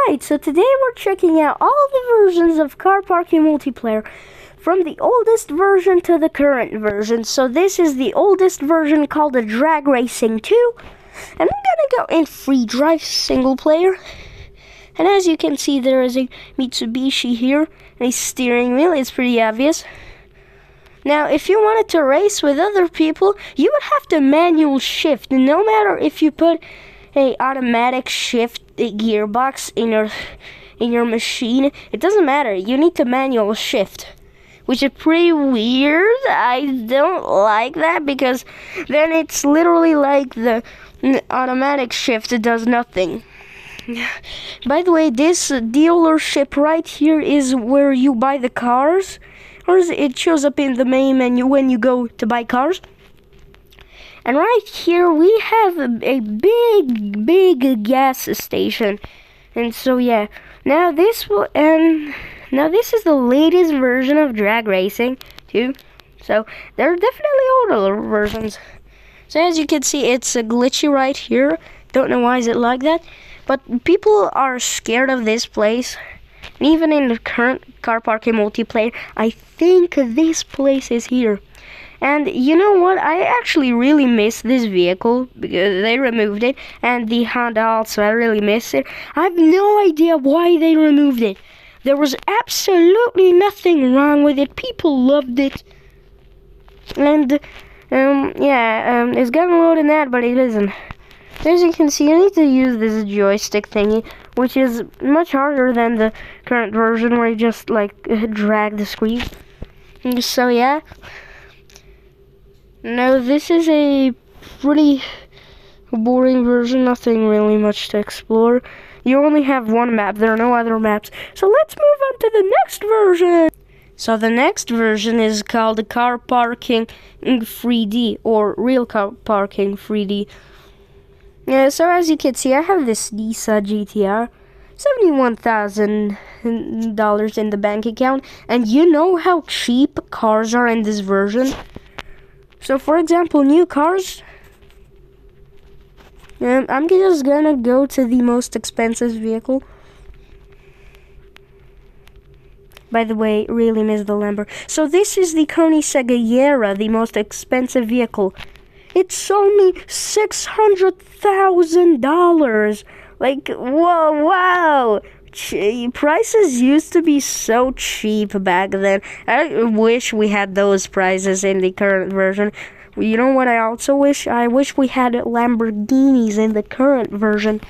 Alright, so today we're checking out all the versions of Car Parking Multiplayer, from the oldest version to the current version. So this is the oldest version, called the Drag Racing 2, and I'm gonna go in free drive single player. And as you can see, there is a Mitsubishi here, and a steering wheel. It's pretty obvious. Now, if you wanted to race with other people, you would have to manual shift, no matter if you put a automatic shift gearbox in your machine. It doesn't matter. You need to manual shift, which is pretty weird. I don't like that, because then it's literally like the automatic shift. It does nothing. By the way, this dealership right here is where you buy the cars, or it shows up in the main menu when you go to buy cars. And right here we have a big gas station. And so yeah, now this is the latest version of Drag Racing 2. So there are definitely older versions. So as you can see, it's glitchy right here. Don't know why is it like that, but people are scared of this place. And even in the current Car Parking Multiplayer, I think this place is here. And you know what? I actually really miss this vehicle, because they removed it. And the Honda also, I really miss it. I have no idea why they removed it. There was absolutely nothing wrong with it. People loved it. And, it's got load in that, but it isn't. As you can see, you need to use this joystick thingy, which is much harder than the current version, where you just, drag the screen. And so, yeah. No, this is a pretty boring version, nothing really much to explore. You only have one map, there are no other maps. So let's move on to the next version! So the next version is called Car Parking 3D, or Real Car Parking 3D. Yeah, so as you can see, I have this Nissan GTR, $71,000 in the bank account, and you know how cheap cars are in this version? So, for example, new cars, I'm just gonna go to the most expensive vehicle. By the way, really miss the Lambo. So this is the Koenigsegg Sierra, the most expensive vehicle. It's only $600,000. Like, whoa, wow. Prices used to be so cheap back then. I wish we had those prices in the current version. You know what I also wish? I wish we had Lamborghinis in the current version.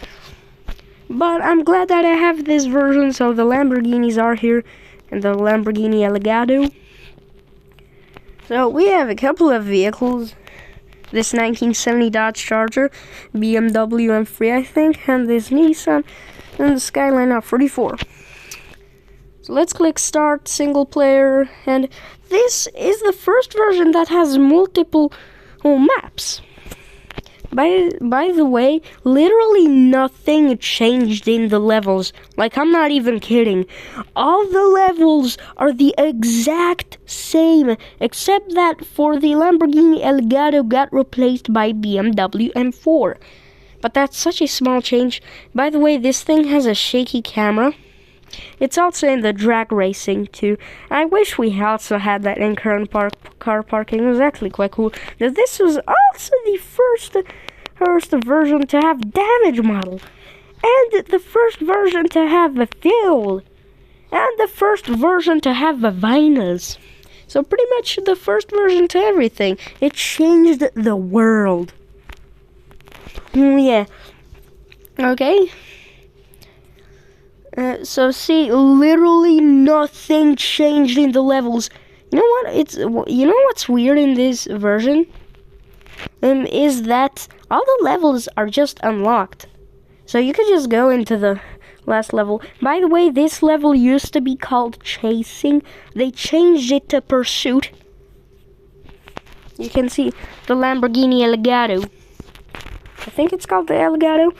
But I'm glad that I have this version, so the Lamborghinis are here, and the Lamborghini Elgato. So we have a couple of vehicles. This 1970 Dodge Charger, BMW M3, I think, and this Nissan, and the Skyline R44. So let's click Start Single Player, and this is the first version that has multiple maps. By the way, literally nothing changed in the levels. Like, I'm not even kidding. All the levels are the exact same, except that for the Lamborghini Elgato got replaced by BMW M4. But that's such a small change. By the way, this thing has a shaky camera. It's also in the Drag Racing 2. I wish we also had that in current car parking. It was actually quite cool. Now, this was also the first version to have damage model, and the first version to have a field, and the first version to have a vinyls. So pretty much the first version to everything. It changed the world. Yeah. Okay. So see, literally nothing changed in the levels. You know what? You know what's weird in this version? Is that all the levels are just unlocked. So you could just go into the last level. By the way, this level used to be called Chasing. They changed it to Pursuit. You can see the Lamborghini Elgato. I think it's called the Elgato.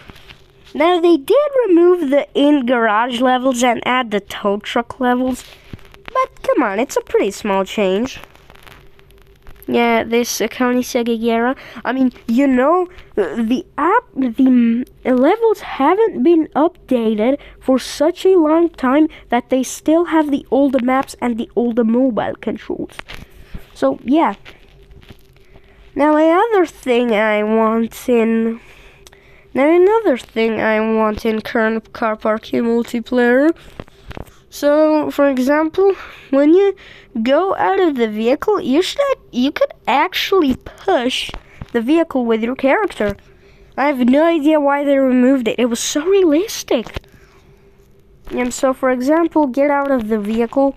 Now, they did remove the in-garage levels and add the tow truck levels. But, come on, it's a pretty small change. Yeah, this Koenigsegg Gera. I mean, you know, the levels haven't been updated for such a long time that they still have the old maps and the old mobile controls. So, yeah. Now, another thing I want in current Car Parking Multiplayer. So, for example, when you go out of the vehicle, you could actually push the vehicle with your character. I have no idea why they removed it. It was so realistic. And so, for example, get out of the vehicle.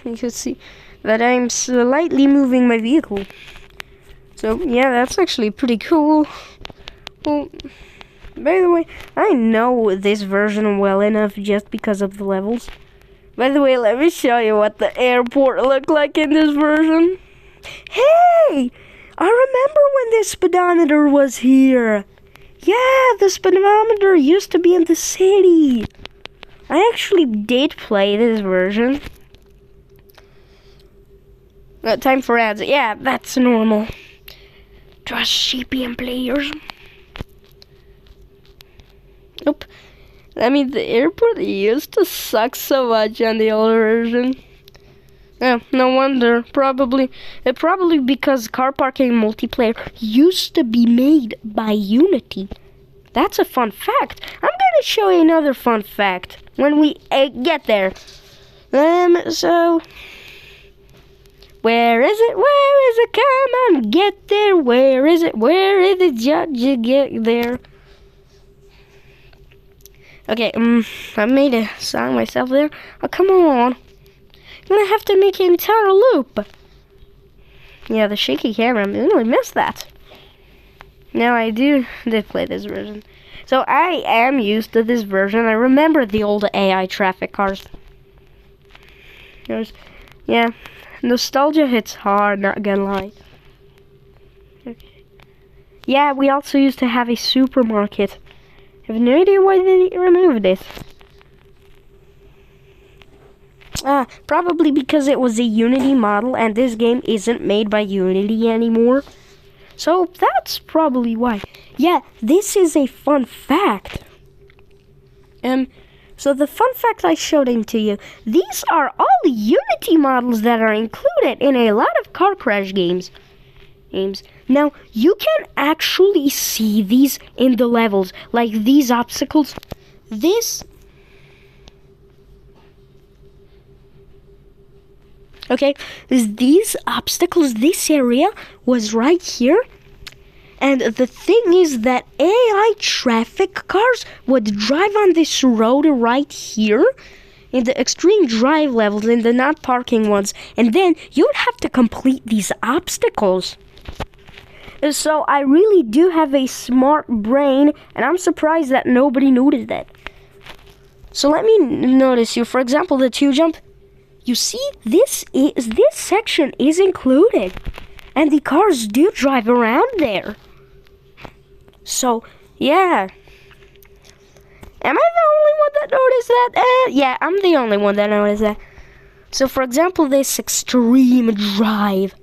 You can see that I'm slightly moving my vehicle. So, yeah, that's actually pretty cool. Well, by the way, I know this version well enough just because of the levels. By the way, let me show you what the airport looked like in this version. Hey! I remember when the speedometer was here. Yeah, the speedometer used to be in the city. I actually did play this version. Time for ads. Yeah, that's normal. Trust CPM players. Nope. I mean, the airport used to suck so much on the older version. Yeah, no wonder. Probably because Car Parking Multiplayer used to be made by Unity. That's a fun fact. I'm gonna show you another fun fact when we get there. So where is it? Where is it? Come on, get there. Where is it? Where is it? Judge, get there. Okay, I made a song myself there. Oh, come on. I'm gonna have to make an entire loop. Yeah, the shaky camera, I really missed that. Now, I did play this version. So, I am used to this version. I remember the old AI traffic cars. Yeah, nostalgia hits hard, not gonna lie. Okay. Yeah, we also used to have a supermarket. I have no idea why they removed it. Probably because it was a Unity model and this game isn't made by Unity anymore. So that's probably why. Yeah, this is a fun fact. So the fun fact I showed to you, these are all Unity models that are included in a lot of car crash games. Now, you can actually see these in the levels, like these obstacles. These obstacles, this area was right here. And the thing is that AI traffic cars would drive on this road right here, in the extreme drive levels, in the not parking ones, and then you would have to complete these obstacles. So I really do have a smart brain, and I'm surprised that nobody noticed that. So let me notice you. For example, the 2-jump. You see, this section is included, and the cars do drive around there. So yeah, am I the only one that noticed that? Yeah, I'm the only one that noticed that. So for example, this extreme drive.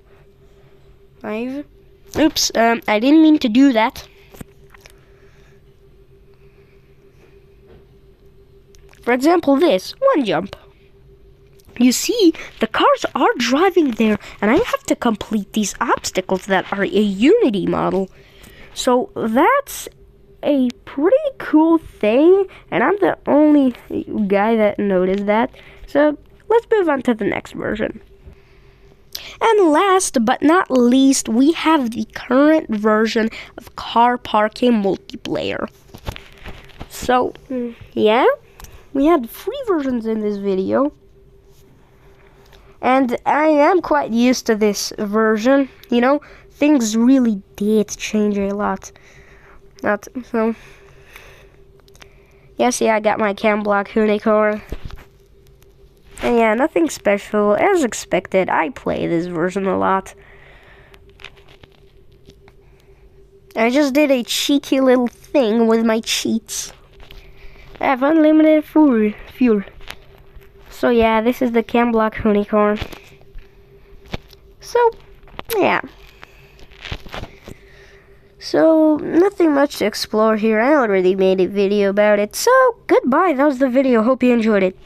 Oops, I didn't mean to do that. For example, this 1-jump. You see, the cars are driving there, and I have to complete these obstacles that are a Unity model. So that's a pretty cool thing, and I'm the only guy that noticed that. So let's move on to the next version. And last but not least, we have the current version of Car Parking Multiplayer. So, yeah, we had 3 versions in this video. And I am quite used to this version, you know, things really did change a lot. So, yes, yeah, I got my cam block unicorn. And yeah, nothing special. As expected, I play this version a lot. I just did a cheeky little thing with my cheats. I have unlimited fuel. So yeah, this is the cam block unicorn. So, Yeah. So, nothing much to explore here. I already made a video about it. So, goodbye. That was the video. Hope you enjoyed it.